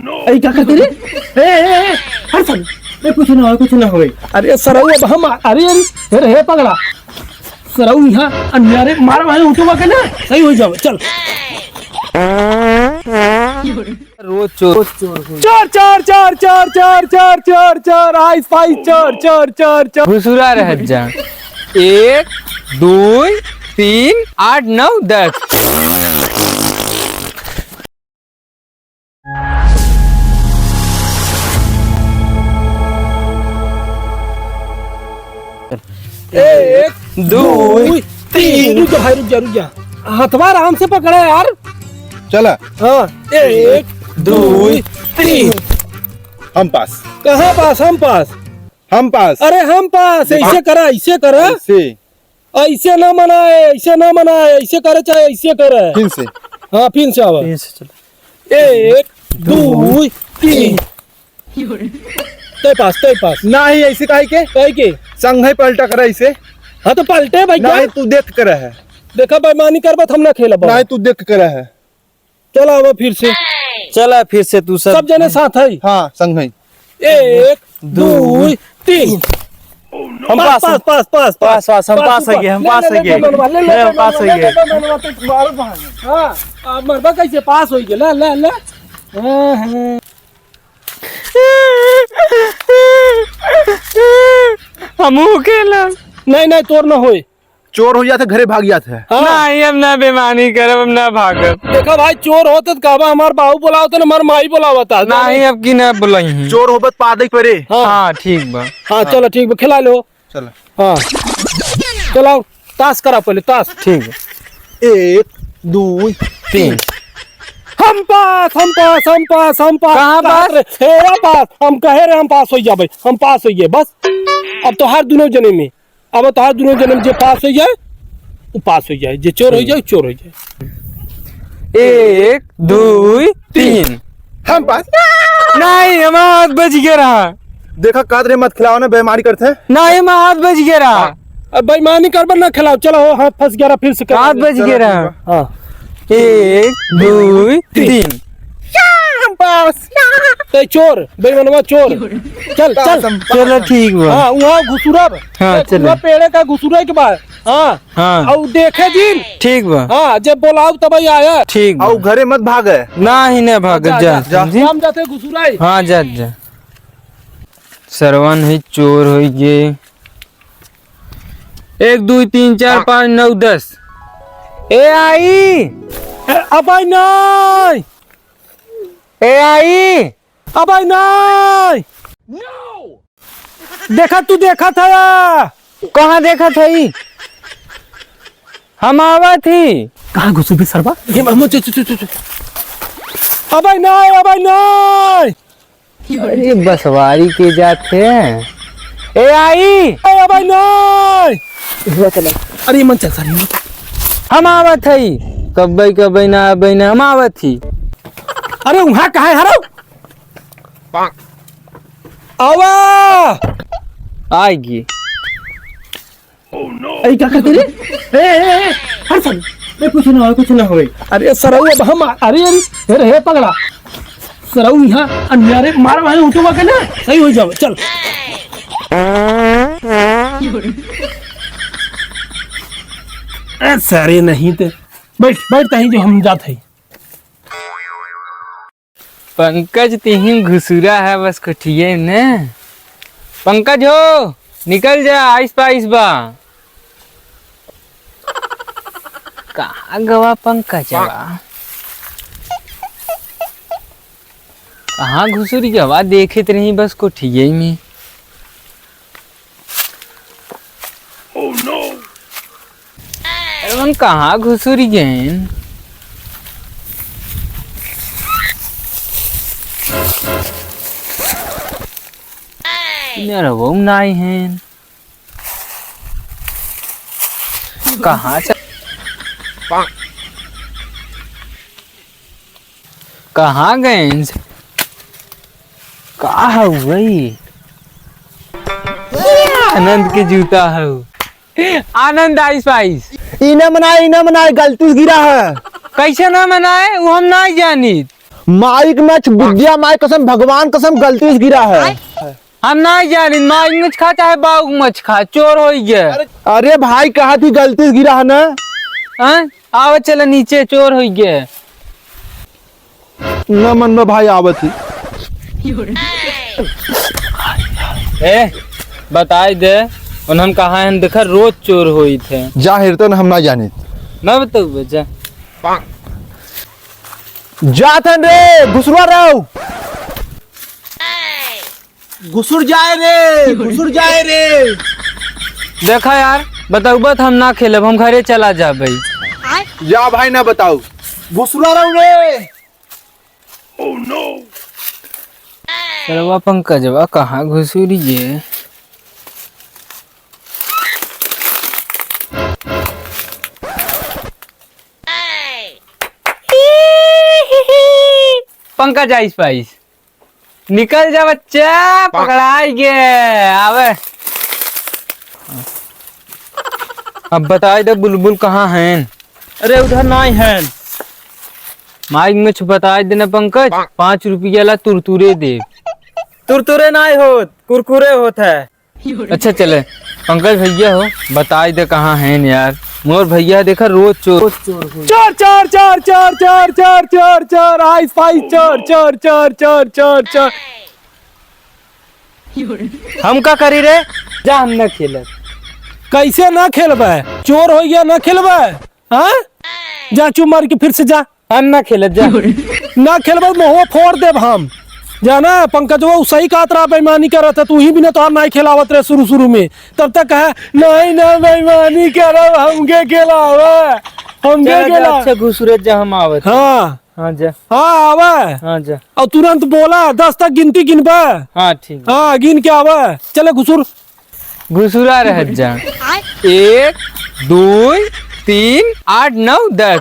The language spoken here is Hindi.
अरे क्या करते रे? हर साल कुछ ना हो। अरे सरऊ अब हम अरे हे पगला सरऊ यहाँ अन्यारे मार वाले उठवा के ना सही हो जाओ। चल रोज चोर चार चार चार चार चार चार चार चार आइस फाइस चार चार चार चार घुसुरा रह जा। 1 2 3 8 9 10 1 2 3 रुक जा हथवा आराम से पकड़ा यार। चला। हाँ 1 2 3 हम पास। कहाँ पास? हम पास। अरे हम पास ऐसे करा ऐसे ना मनाए ऐसे करे चाहे ऐसे करे। फिर से। हाँ फिर से आवा। 1 2 3 ते पास नहीं ऐसे काहे के संग है पलटा कर ऐसे। हाँ तो पलटे भाई। नहीं तू देख कर है। देखा बेईमानी करबत हम ना खेला। नहीं तू देख कर है। चल आवा फिर से। चला फिर से तू सब जने साथ है। हाँ संग है। 1 2 3 हम पास हम पास हो गए। हाँ मरबा कैसे पास हो गए। ले हमू खेला। नहीं तोर ना होए। चोर हो जाते घरे भाग जाते है। नहीं हम ना बेईमानी करब, हम ना भागब। देखा भाई चोर होते तो कहबा हमार बाबू बुलावत ना हमार माई बुलावता। नहीं अब की ना बुलाई। चोर होबत पादे परे। हाँ ठीक बा। हाँ चलो ठीक बा खिला लो। चलो हाँ चलो ताश करा पहले ताश। ठीक है 1 2 3 हम पास। कहाँ पास? हेरा पास। हम कहे रहे हम पास हो जाए। हम पास हो गए बस। अब तो हर दोनों जने में जो पास हो जाए वो पास हो जाए, जो चोर हो जाए चोर हो जाए। 1 2 3 हम पास। नहीं हम हाथ बच गया रहा। देखा कादरे मत खिलाओ ना बेईमानी करते हैं। नहीं हम हाथ बच गया रहा। अब बेईमानी करबा ना खिलाओ। चलो हाथ फंस गया फिर से हाथ बच गया रहा। हाँ 1 2 3 हम पास। तो चोर बेईमानवा चोर। चल चलो ठीक बा। हाँ वहाँ घुसुरा। हाँ, चलो। पेड़े का घुसुरा के बाद। हाँ और देखे दिन। ठीक बा। हाँ जब बोलाओ तब आया। ठीक बा। और घरे मत भागे। नहीं ना भाग जा। हम जाते घुसुरा। हाँ जा सरवन है चोर हो गए। 1 2 3 4 5 9 10 ए आई अब नहीं अब नहीं। देखा तू देखा था। कहाँ देखा था? हम आवा थी। कहाँ घुसू भी सरबा? अब नहीं अरे बसवारी के जाते हैं। ए आई अब नहीं। अरे मन चल सारी हम आवा थी। कब ना हम आवा थी। अरे वहाँ कहा है हरो आवा आएगी। अरे क्या करते रे? हर साल कुछ ना हो। अरे सरऊ अब हम अरे हे पगला सरऊ यहाँ अन्यारे मार वाले उठवा के ना सही हो जाओ। चल सारे नहीं थे बैठ ही जो हम जाते हैं। पंकज तीन घुसुरा है बस कठिए ने। पंकज हो निकल जा आइस पाइस बा। कहाँ गवा पंकज बा? कहाँ घुसुरी गवा देखे नहीं बस कोठिए में। अरे कहाँ घुसुरी गए? वो नहीं है। कहाँ कहाँ गए? कहाँ है वही? आनंद के जूता है। आनंद आइस पाइस इना मनाए गलती गिरा है। कैसे ना मनाए वो हम नहीं जानी। माइक मैच बुद्धिया माई कसम भगवान कसम गलती से गिरा है। हम नहीं जानी माइक मच खा चाहे बाग मच खा, चोर हो गया। अरे भाई कहा थी गलती से गिरा है ना। हाँ? आवा चला नीचे, चोर हो गया। न मन में भाई आवत ही। ए बताई दे और हम कहा है देखा रोज चोर होई थे। जाहिर तो हम ना जानी। मैं बताऊ बेचा जाते रे घुसवा रहो। घुसुर जाए रे। देखा यार बताऊ बत हम ना खेलब, हम घरे चला जा भाई। जा भाई ना बताओ घुसवा रहो रे। चलवा पंकजवा कहाँ घुसूरी है? पंकज आइस पाइस निकल जा बच्चा, पकड़ाई गए आवे। अब बताई दे बुलबुल कहाँ हैं? अरे उधर नहीं है। माइक में बताई देना पंकज, 5 रुपया ला तुरतुरे दे। तुरतुरे नहीं होत, कुरकुरे होत है। अच्छा चले पंकज भैया हो बताई दे कहाँ हैं यार। मोर भैया देखा रोज चोर चोर चोर चोर चोर चोर चोर चोर चोर आइस पाइस चोर चोर चोर चोर चोर चोर। हम का करी रे? जा हम न खेल। कैसे ना खेलबे? चोर हो गया ना खेलबे? हाँ जा चुप मार के फिर से जा। हम न खेल जा। ना खेलबे मुँह फोड़ देब हम। जाना पंकज वो सही कहा तेरा बेईमानी कर रहा था, तू ही भी ना तो नहीं खिलावत रहे शुरू में। तब तक कहा नहीं ना बेईमानी करो हमके खिलावे हमके खिला। अच्छा घुसुरत जा हम आवत। हाँ हाँ जा। हाँ आवे। हाँ जा। और तुरंत बोला 10 तक गिनती गिनबे। हाँ ठीक। हाँ गिन के आवे। चले घुसुर घुसुरा रह जा। 1 2 3 8 9 10